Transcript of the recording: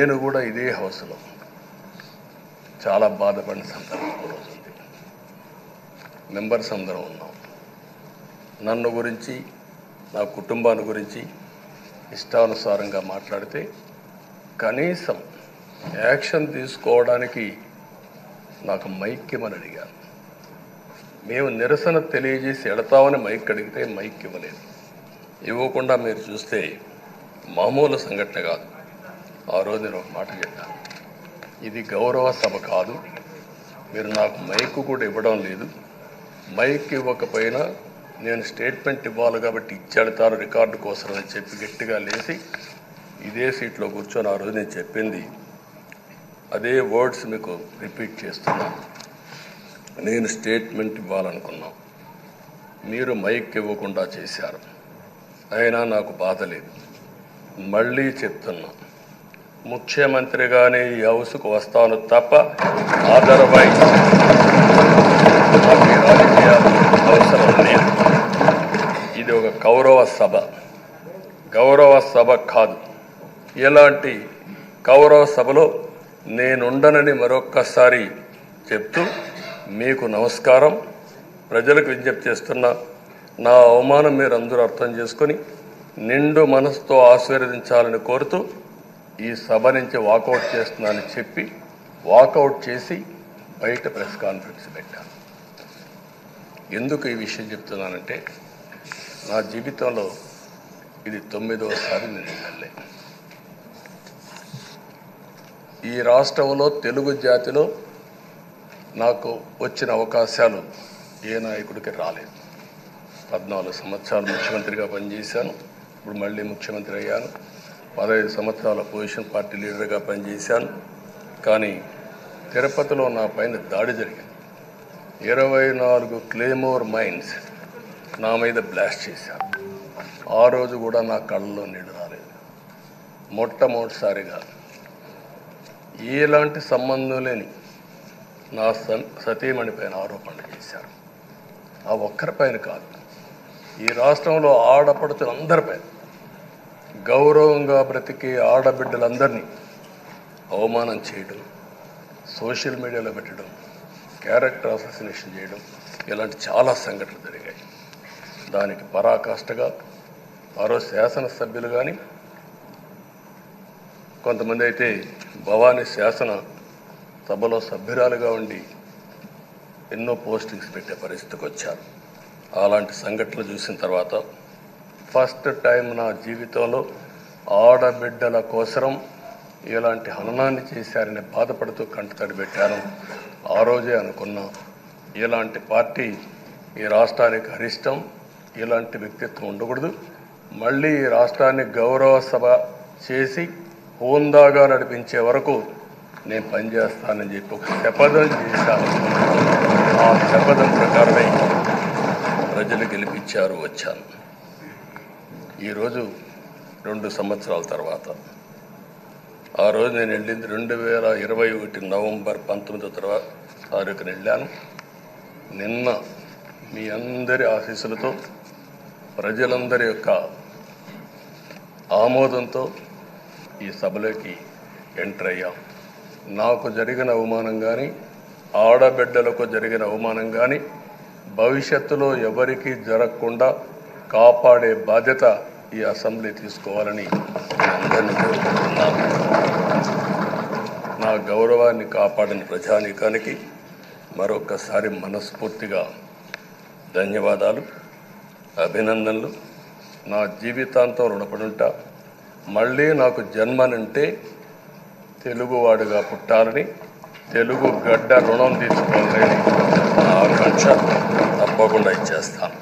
నేను కూడా ఇదే హౌస్లో చాలా బాధపడిన సందర్భం రోజు ఉంది. మెంబర్స్ అందరం ఉన్నాం. నన్ను గురించి, నా కుటుంబాన్ని గురించి ఇష్టానుసారంగా మాట్లాడితే కనీసం యాక్షన్ తీసుకోవడానికి నాకు మైక్ ఇవ్వమని అడిగాను. మేము నిరసన తెలియజేసి వెళతామని మైక్ అడిగితే మైక్ ఇవ్వలేదు. ఇవ్వకుండా మీరు చూస్తే మామూలు సంఘటన కాదు. ఆ రోజు నేను ఒక మాట చెప్పాను, ఇది గౌరవ సభ కాదు, మీరు నాకు మైక్ కూడా ఇవ్వడం లేదు, మైక్ ఇవ్వకపోయినా నేను స్టేట్మెంట్ ఇవ్వాలి కాబట్టి ఇచ్చేడతారు రికార్డు కోసం అని చెప్పి గట్టిగా లేచి ఇదే సీట్లో కూర్చొని ఆ రోజు నేను చెప్పింది అదే వర్డ్స్ మీకు రిపీట్ చేస్తున్నాను. నేను స్టేట్మెంట్ ఇవ్వాలనుకున్నాను, మీరు మైక్ ఇవ్వకుండా చేశారు. అయినా నాకు బాధ లేదు. మళ్ళీ చెప్తున్నా, ముఖ్యమంత్రిగానే ఈ హౌస్కు వస్తాను తప్ప అదర్వైజ్ నాకు ఈ రాజకీయాలు అవసరం లేదు. ఇది ఒక గౌరవ సభ కాదు. ఇలాంటి గౌరవ సభలో నేనుండనని మరొక్కసారి చెప్తూ మీకు నమస్కారం. ప్రజలకు విజ్ఞప్తి చేస్తున్నా, నా అవమానం మీరు అందరూ అర్థం చేసుకొని నిండు మనసుతో ఆశీర్వదించాలని కోరుతూ ఈ సభ నుంచి వాకౌట్ చేస్తున్నానని చెప్పి వాకౌట్ చేసి బయట ప్రెస్ కాన్ఫరెన్స్ పెట్టాను. ఎందుకు ఈ విషయం చెప్తున్నానంటే, నా జీవితంలో ఇది 9వసారి నేను ఎమ్మెల్యే. ఈ రాష్ట్రంలో తెలుగు జాతిలో నాకు వచ్చిన అవకాశాలు ఏ నాయకుడికి రాలేదు. 14 సంవత్సరాలు ముఖ్యమంత్రిగా పనిచేశాను. ఇప్పుడు మళ్ళీ ముఖ్యమంత్రి అయ్యాను. 15 సంవత్సరాల అపోజిషన్ పార్టీ లీడర్గా పనిచేశాను. కానీ తిరుపతిలో నా పైన దాడి జరిగింది. 24 క్లేమోర్ మైన్స్ నా మీద బ్లాస్ట్ చేశారు. ఆ రోజు కూడా నా కళ్ళలో నీళ్లు రాలేదు. మొట్టమొదటిసారిగా ఎలాంటి సంబంధం లేని నా సతీమణి పైన ఆరోపణలు చేశారు. ఆ ఒక్కరిపైన కాదు, ఈ రాష్ట్రంలో ఆడపడుచులందరిపైన, గౌరవంగా బ్రతికే ఆడబిడ్డలందరినీ అవమానం చేయడం, సోషల్ మీడియాలో పెట్టడం, క్యారెక్టర్ అసాసినేషన్ చేయడం, ఇలాంటి చాలా సంఘటనలు జరిగాయి. దానికి పరాకాష్ఠగా ఆ రోజు శాసనసభ్యులు కానీ, కొంతమంది అయితే భవానీ శాసన సభలో సభ్యురాలుగా ఉండి ఎన్నో పోస్టింగ్స్ పెట్టే పరిస్థితికి వచ్చారు. అలాంటి సంఘటనలు చూసిన తర్వాత ఫస్ట్ టైం నా జీవితంలో ఆడబిడ్డల కోసరం ఇలాంటి హననాన్ని చేశారని బాధపడుతూ కంటతడి పెట్టాను. ఆ రోజే అనుకున్నా, ఇలాంటి పార్టీ ఈ రాష్ట్రానికి అరిష్టం, ఇలాంటి వ్యక్తిత్వం ఉండకూడదు. మళ్ళీ ఈ రాష్ట్రాన్ని గౌరవ సభ చేసి హోందాగా నడిపించే వరకు నేను పనిచేస్తానని చెప్పి ఒక శపథం చేశాను. ఆ శపథం ప్రకారమే ప్రజలు గెలిపించారు, వచ్చాను. ఈరోజు 2 సంవత్సరాల తర్వాత, ఆ రోజు నేను వెళ్ళింది 2021 నవంబర్ 19వ తారీఖున వెళ్ళాను. నిన్న మీ అందరి ఆశీస్సులతో, ప్రజలందరి యొక్క ఆమోదంతో ఈ సభలోకి ఎంటర్ అయ్యాం. నాకు జరిగిన అవమానం కానీ, ఆడబిడ్డలకు జరిగిన అవమానం కానీ భవిష్యత్తులో ఎవరికీ జరగకుండా కాపాడే బాధ్యత ఈ అసెంబ్లీ తీసుకోవాలని అందరినీ కోరుకుంటున్నాను. నా గౌరవాన్ని కాపాడిన ప్రజానీకానికి మరొకసారి మనస్ఫూర్తిగా ధన్యవాదాలు, అభినందనలు. నా జీవితాంతం రుణపడి ఉంటా. మళ్ళీ నాకు జన్మనంటే తెలుగువాడుగా పుట్టాలని, తెలుగు గడ్డ రుణం తీసుకోవాలని నా ఆకాంక్ష. తప్పకుండా ఇచ్చేస్తాను.